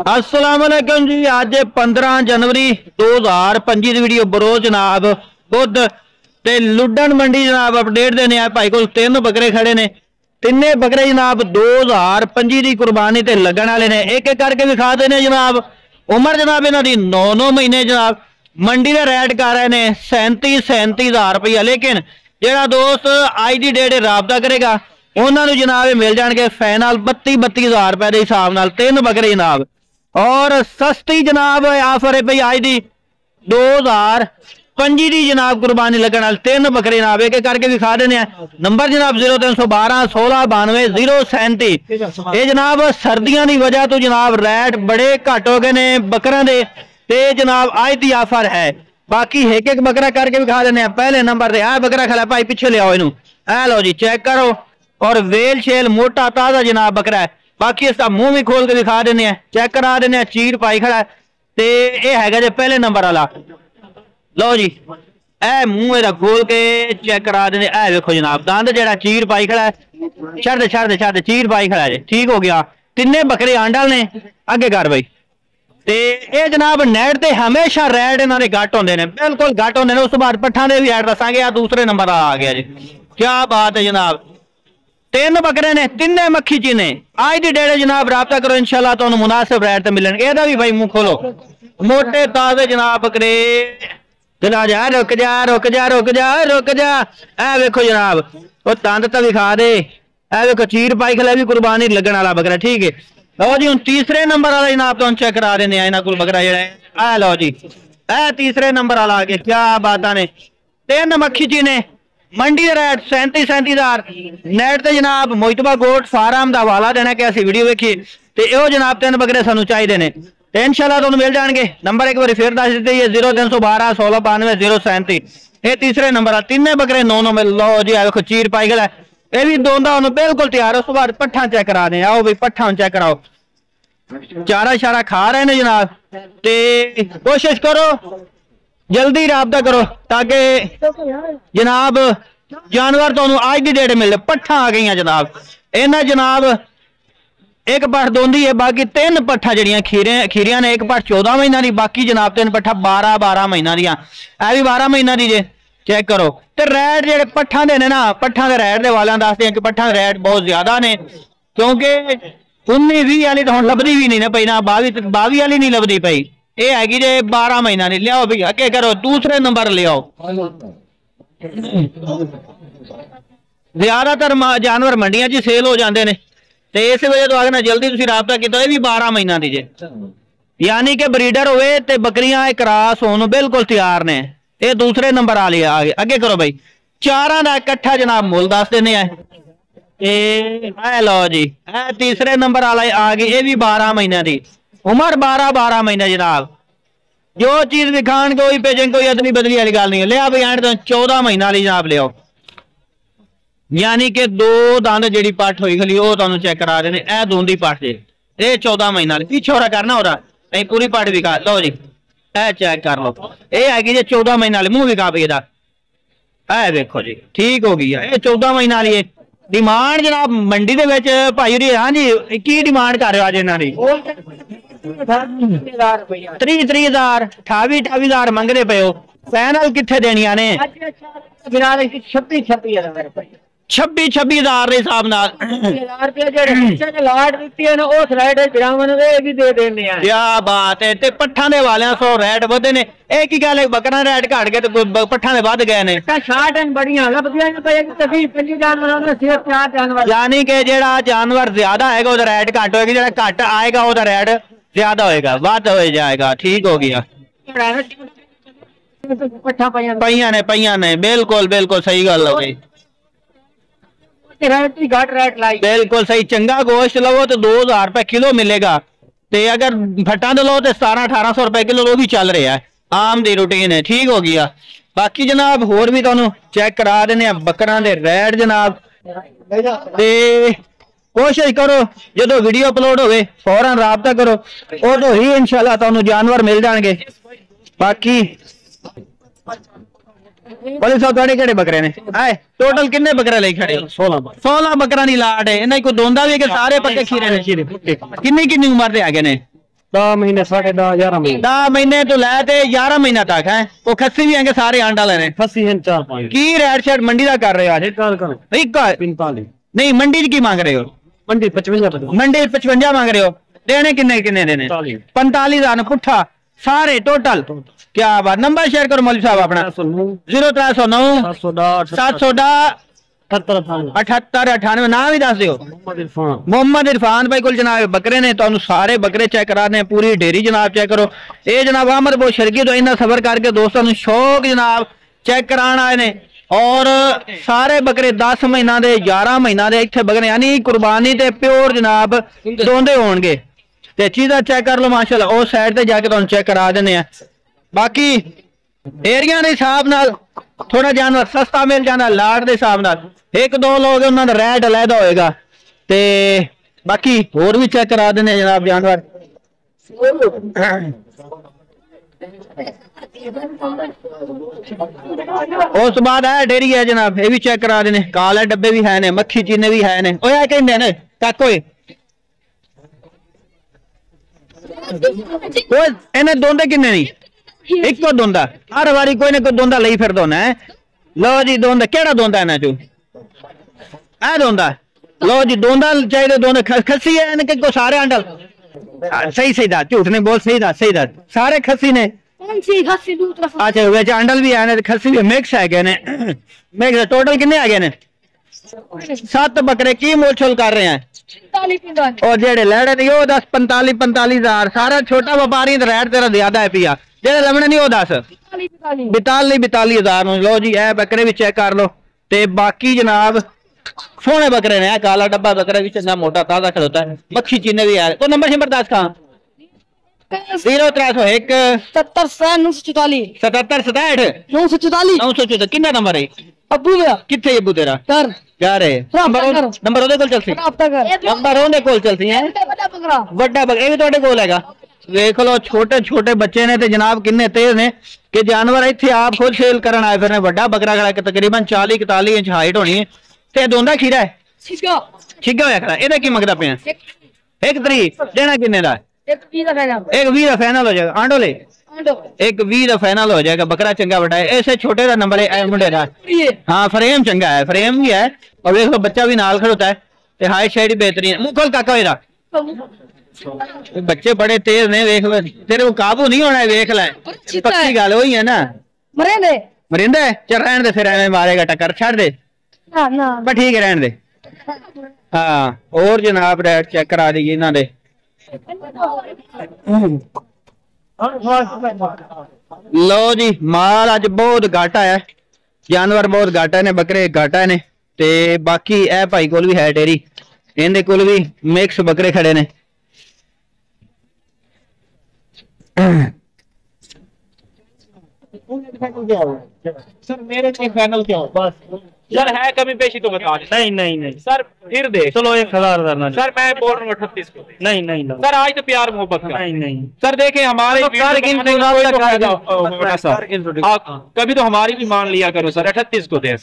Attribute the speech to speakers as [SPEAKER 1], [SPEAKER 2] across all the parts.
[SPEAKER 1] अस्सलाम वालेकुम जी। अज 15 जनवरी 2025 की वीडियो बरो जनाब खुद ते लुडन मंडी जनाब अपडेट देने आए। भाई को 3 बकरे खड़े ने, तिने बकरे जनाब 2025 की कुर्बानी ते लगन वाले ने। एक एक करके विखा देने जनाब। उम्र जनाब इन्हों की 9 महीने जनाब। मंडी का रेट कर रहे हैं 37,000 रुपया। लेकिन जो दोस्त अज की डेट राबता करेगा उन्होंने जनाब मिल जाएंगे फाइनल 32,000 रुपए के हिसाब न 3 बकरे जनाब। और सस्ती जनाब आफर है भाई आज की 2025 की जनाब कुर्बानी लगन वाले 3 बकरे जनाब। एक एक करके दिखा देने। नंबर जनाब 0312 16 92 037। ये जनाब सर्दियों की वजह तो जनाब रेट बड़े घट हो गए ने बकरों के ते जनाब आज की आफर है। बाकी एक एक बकरा करके दिखा देने। पहले नंबर से बकरा खड़ा भाई पीछे ले आओ इनू। ए लो जी चेक करो और वेल शेल मोटा ताजा जनाब बकरा है। बाकी इसका मुंह भी खोल के दिखा देने चेक करा देने। चीर पाई खड़ा है ते ये है जे पहले नंबर वाला। लो जी ए मुंह एदा खोल के चेक करा देने। ए देखो जनाब दंद जेड़ा चीर पाई खड़ा है। छड़ छड़ चीर पाई खड़ा है। ठीक हो गया। तिने बकरे आंडल ने अगे कर भाई। ते ये जनाब नेट ते हमेशा रेट इन्होंने घट होंगे ने, बिल्कुल घट होंगे ने। उस बाद पट्ठा दे भी ऐड दसांगे। दूसरे नंबर आ गया जी। क्या बात है जनाब। 3 बकरे ने, तिने मक्खी चीने। आज की डेट जनाब राबता करो इंशाल्लाह तो मुनासिब रेट मिलने। एदा भी भाई मुंह खोलो मोटे ताजे जनाब बकरे। चला जा रुक जा रुक जा रुक जा रुक जा। ए वेखो जनाब वो तंद तो विखा दे। ए वेखो चीर पाई खला भी कुर्बानी लगन वाला बकरा। ठीक है लो जी। हम तीसरे नंबर वाला जनाब तो चेक करा देने इन्होंने को बकरा जरा। लो जी ए तीसरे नंबर वाला आ गया। क्या बात ने 3 मक्खी चीने। मंडी का रेट 37,000। नेट से जनाब मोइतबा गोट फार्म का हवाला देना कि असं वीडियो वेखिए तो यो जनाब 3 बकरे सानू चाहिए ने। इंशाल्लाह तुहानू मिल जाएंगे। नंबर एक बार फिर दस दीजिए 0312 16 92 037। ये तीसरे नंबर 3 बकरे 9 मिल। लो जी देखो चीर पाई गला। ये भी दोंदा बिल्कुल तैयार। उस बाद पट्ठा चेक करा दें। आओ भाई पट्ठा चेक कराओ। चारा शारा खा रहे हैं जनाब। ते कोशिश करो जल्दी राबता करो ताकि जनाब जानवर तो आज की डेट मिले। पट्ठा आ गई जनाब। इन्हें जनाब एक पट्ठ दोंदी है। बाकी 3 पट्ठा जड़ियां खीरियां ने। एक पट्ठ 14 महीना की। बाकी जनाब 3 पट्ठा 12 महीना दियां। ए भी 12 महीना दी जे। चेक करो तो रेट जेडे पट्ठा दे ने ना पट्ठा के रेट के वाले दसते हैं कि पट्ठा के रेट बहुत ज्यादा ने। क्योंकि 19-20 वाली तो हम लभदी भी नहीं ना पई ना 22 वाली नहीं लभदी पई। ये हैगी जे 12 महीना नहीं। लियाओ भैया अगे करो दूसरे नंबर ले आओ। ज्यादातर जानवर मंडियां च सेल हो जाते हैं तो इस वजह तो आगे जल्दी तुम राबता किया। भी 12 महीना की जे यानी कि ब्रीडर होए ते बकरियां क्रॉस होने बिल्कुल तैयार ने। ये दूसरे नंबर आ लिया आगे अगे करो भाई। चारां का इकट्ठा जनाब मुल दस देने लो जी। तीसरे नंबर वाला आ गई। ये भी 12 महीने की उम्र 12 महीने जनाब। जो चीज दिखान कोई भेजेंगे कोई अदली बदली वाली गल नहीं। लिया भाई एंड 14 महीना वाली जनाब ले आओ। यानी कि 2 दंद जी पट्ठ हुई खली वो तुम चेक करा देने। ए दूंदी पट्ठ जे ये 14 महीना पीछे हो रहा करना हो रहा नहीं पूरी पट्ठ भी खा लो जी। ए चेक कर लो ये हैगी जी 14 महीना वाली। मुंह भी खा पे ए देखो जी ठीक हो गई है। ये 14 महीना वाली है। डिमांड जनाब मंडी के भाई जी। हाँ जी की डिमांड कर रहे हो अज इन्होंने 30,000 28,000 मंगते पे हो। फाइनल कितने देनिया ने 26,000 के हिसाब नाल। क्या बात है। पट्ठा दे वाले 100 रेट वधे ने। एक ही गल बकरा रेट घट गए तो पट्ठा दे वध गए ने। यानी कि जेड़ा जानवर ज्यादा आएगा उसका रेट घट होएगा। जेड़ा घट आएगा उसका रेट ज्यादा होएगा वध हो जाएगा। ठीक हो गया। पईया ने बिल्कुल बिल्कुल सही गल हो गई। बिल्कुल सही। चंगा गोश्त लो तो 2,000 रुपए किलो मिलेगा। ते अगर फटा दे लो तो 1700-1800 रुपए किलो वो भी चल रहा है। आम दी रूटीन है। ठीक हो गया। बाकी जनाब होर भी तुहानू चेक करा देने बकरा दे रेट जनाब। ते कोशिश करो जो वीडियो अपलोड होवे फौरन राबता करो उदों ही इंशाल्लाह तुहानू जानवर मिल जाएंगे। बाकी बोले साहब थोड़े केड़े बकरे ने आए टोटल किन्ने बकरे ले खड़े 16 बकरा नी लाट है। इन्हें कोई दोंदा भी कि सारे पक्के खीरे ने। किन्नी किन्नी उम्र दे आ गए ने
[SPEAKER 2] 10 महीने 10.5 11 महीने
[SPEAKER 1] 10 महीने तो लैते 11 महीना तक है। वो खस्सी भी है सारे आंडा लेने
[SPEAKER 2] खस्सी हैं 4-5
[SPEAKER 1] की रेट शेट मंडी का कर रहे हो आज? एक
[SPEAKER 2] 45
[SPEAKER 1] नहीं मंडी की मांग रहे हो?
[SPEAKER 2] मंडी 55
[SPEAKER 1] मंडी 55 मांग रहे हो। देने किन्ने किन्ने देने? 45,000 पुट्ठा सारे टोटल। क्या बात। नंबर शेयर करो मौलवी साहब अपना। 0309 710 7898 नाम ही दस दियो। मोहम्मद इरफान भाई को जनाब बकरे ने तो सारे बकरे चेक करा ने पूरी डेरी जनाब चेक करो। ये जनाब अहमद बहुत शर्की तो इन्ना सफर करके दोस्तों शौक जनाब चेक कराना आए ने और सारे बकरे 10 महीना दे 11 महीना दे इत्थे बकरे यानी कुर्बानी ते प्योर जनाब दोंदे होणगे ते चीज़ा चेक कर लो माशाल्लाह। उस साइड ते जाके तुहानू चेक करा देने हैं। बाकी एरिया के हिसाब नाल थोड़ा जानवर सस्ता मिल जाना लाट के हिसाब नाल। एक दो लोग उन्होंने रेट अलहदा होएगा ते बाकी होर भी चेक करा देने जनाब जानवर। उस बाद है डेरी है जनाब ये भी चेक करा देने। काले डब्बे भी है ने मक्खी चीने भी है ने। ओए कहंदे ने काको इन्हें दोंदे किन्ने नहीं एक तो दोंदा हर बारी कोई ना कोई दोंदा लई फिर दोना है। लो जी दोंदा केड़ा दोंदा है ना चू ऐ दोंदा लो जी दोंदा चाहिए दोंदे खस्सी है इनके को सारे अंडल सही सही दा झूठ नहीं बोल सही दा सारे खस्सी ने। अच्छा वे अंडल भी है खस्सी भी मिक्स है गए ने मिक्स टोटल किन्ने आ गए ने 7 बकरे की मोल छोल कर रहे हैं और जेड़े लैड़े ने वो 10 45,000 सारा छोटा व्यापारी रेट तेरा ज्यादा है पिया जेड़े लमने नहीं वो 10 42,000। लो जी ए बकरे भी चेक कर लो ते बाकी जनाब सोने बकरे ने काला डब्बा बकरा भी चंगा मोटा ताजा खड़ोता है मक्खी चीने भी है। तो नंबर शंबर 10 कहाँ 0301 77 कितना नंबर है अब्बू किथे अब्बू तेरा घर है नंबर ओदे कोल चलसी नंबर ओदे कोल चलसी है वड्डा बकरा भी तोड़े कोल हैगा। देख लो छोटे छोटे बच्चे ने ते जनाब किन्ने तेज ने कि जानवर इत्थे आप खुद सेल करन आए फिर वड्डा बकरा खड़ा तकरीबन 40-41 इंच हाइट होनी है ते दोंदा खीरा है छिगा होया खड़ा एदा की मंगदा पे 1 तरीक देना किन्ने दा 1 20 फाइनल हो जाएगा। आंडो ले 1 20 फाइनल हो जाएगा। बकरा चंगा बड़ा है ऐसे छोटे का नंबर है मुंडे का। हाँ फ्रेम चंगा है फ्रेम भी है और देख लो बच्चा भी नाल खड़ोता है ते हाइट शाइट बेहतरीन है। मुंह खोल काका मेरा बच्चे बड़े तेज ने देख लो तेरे को काबू नहीं होना है देख ले पक्की गल वही है ना मरिंदा चल रहने दे फिर एवं मारेगा टक्कर छड़ दे पर ठीक है रहने दे। हाँ और जनाब रेट चेक करा दीजिए इन्हों दे। लो जी माल अज बहुत घाटा है जानवर बहुत घाटा ने बकरे घाटा ने ते बाकी ए भाई कोल भी है डेरी इनके कोल भी मिक्स बकरे खड़े ने।
[SPEAKER 3] सर मेरे फाइनल क्या हो बस सर है कमी पेशी तो बता नहीं सर फिर दे चलो 1,000 सर मैं बोल रहा हूँ 38 को नहीं सर आज तो प्यार मोहब्बत का नहीं सर देखें हमारे कभी तो हमारी भी मान लिया करो सर 38 को दे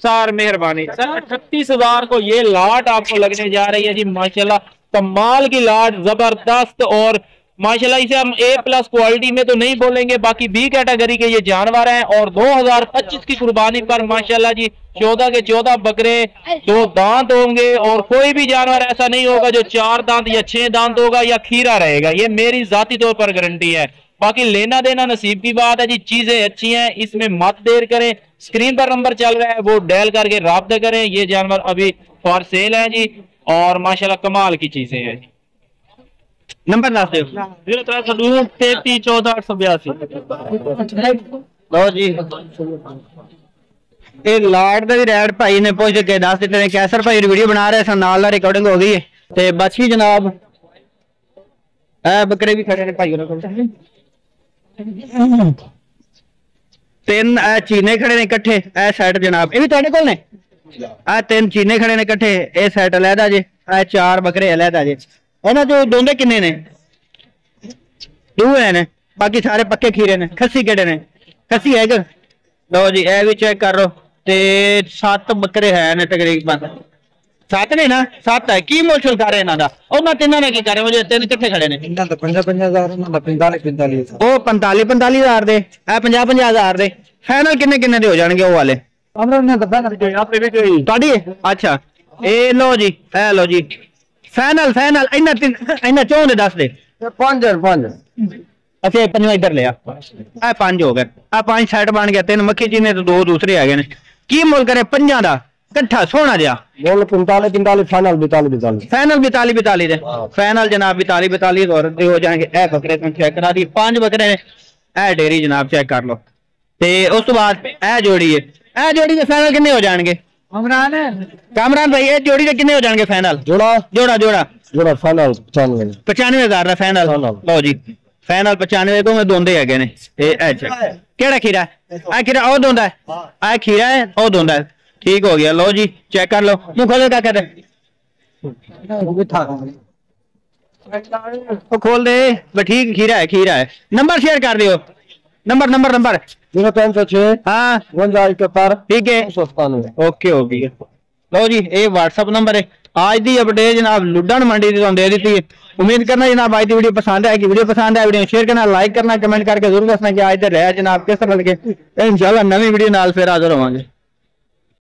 [SPEAKER 3] सर मेहरबानी सर 38,000 को ये लाट आपको लगने जा रही है जी माशाल्लाह कमाल की लाट जबरदस्त और माशाल्लाह इसे हम A+ क्वालिटी में तो नहीं बोलेंगे बाकी B कैटेगरी के ये जानवर हैं और 2025 की कुर्बानी पर माशाल्लाह जी 14 के 14 बकरे 2 दांत होंगे और कोई भी जानवर ऐसा नहीं होगा जो 4 दांत या 6 दांत होगा या खीरा रहेगा। ये मेरी जाती तौर पर गारंटी है। बाकी लेना देना नसीब की बात है जी। चीजें अच्छी हैं इसमें मत देर करें। स्क्रीन पर नंबर चल रहा है वो डायल करके राब्ता करें। ये जानवर अभी फॉर सेल है जी और माशाल्लाह कमाल की चीजें हैं।
[SPEAKER 1] नंबर
[SPEAKER 2] 0333144882
[SPEAKER 1] लो जी ये लाट का भी रेट भाई ने पूछ के दस दिते ने कैसर भाई वीडियो बना रहे सन नाल रिकॉर्डिंग हो गई है ते बाकी जनाब बकरे भी खड़े ने भाई तीन चीने खड़े ने इकट्ठे ए साइड जनाब ये भी तुहाडे कोल ने तीन चीने खड़े ने इकट्ठे ए साइड अलहदा जे 4 बकरे अलहदा जे इन्हां जो दोंदे किन्ने ने 2 ने बाकी सारे पक्के खीरे ने। खस्सी केड़े ने खस्सी है लो जी ए भी चेक कर लो ते 7 बकरे है ने तकरीबन 7 ने ना 7 है की मुश्किल कर रहे इन्हों का उन्होंने तिन्हों ने की करे मुझे 3 कितने खड़े ने
[SPEAKER 2] इन्हां दा 50-50 इन्हां दा 45-45
[SPEAKER 1] वो 45 हज़ार दे 50 हज़ार दे फाइनल किन्ने किन्ने दे हो जाएंगे वो वाले
[SPEAKER 2] हमरा इन्हां दा पहले आपे भी कोई
[SPEAKER 1] ਤੁਹਾਡੀ अच्छा ए लो जी ए लो जी फाइनल फाइनल इन्ना चों दे 10 दे
[SPEAKER 2] 5
[SPEAKER 1] अच्छा पंजवा इधर लिया आ 5 हो गए आ 5 सेट बन गया 3 मक्खी जी ने तो 2 दूसरे आ गए ने की मुल करे 5 दा इकट्ठा सोना जा
[SPEAKER 2] बोल 45 फाइनल 42
[SPEAKER 1] फाइनल 42 दे फाइनल जनाब 42 और दे हो जाएंगे ए बकरे तुम चेक करा दी 5 बकरे ए डेरी जनाब चेक कर लो ते उस तो बाद ए जोड़ी है ए जोड़ी दे फाइनल कितने हो जाएंगे कामरान भाई ये जोड़ी दे कितने हो जाएंगे फाइनल
[SPEAKER 2] जोड़ा फाइनल
[SPEAKER 1] 95,000 ਦਾ फाइनल ਲਓ ਜੀ फाइनल 95 ਤੋਂ ਮੈਂ ਦੋਂਦੇ ਹੈਗੇ ਨੇ ਇਹ ਅੱਛਾ ਕਿਹੜਾ ਖੀਰਾ ਆ ਖੀਰਾ ਉਹ ਦੋਂਦਾ ਆ ਖੀਰਾ ਹੈ ਉਹ ਦੋਂਦਾ ठीक हो गया लो जी चेक कर लो मुंह खोल क्या कहते खोल दे ठीक खीरा है नंबर शेयर कर दियो नंबर
[SPEAKER 2] 0306
[SPEAKER 1] हाँ
[SPEAKER 2] 5171
[SPEAKER 1] ठीक है
[SPEAKER 2] 997
[SPEAKER 1] ओके हो गई लो जी ये व्हाट्सअप नंबर है आज दी अपडेट जनाब लुड्डन मंडी की दे दी थी उम्मीद करना जनाब आज की वीडियो पसंद आएगी वीडियो पसंद आए वीडियो शेयर करना लाइक करना कमेंट करके जरूर दसना कि आज दे रहा जनाब किस तरह लगे इंशाल्लाह नवी वीडियो नाल फिर हाजिर होवांगे।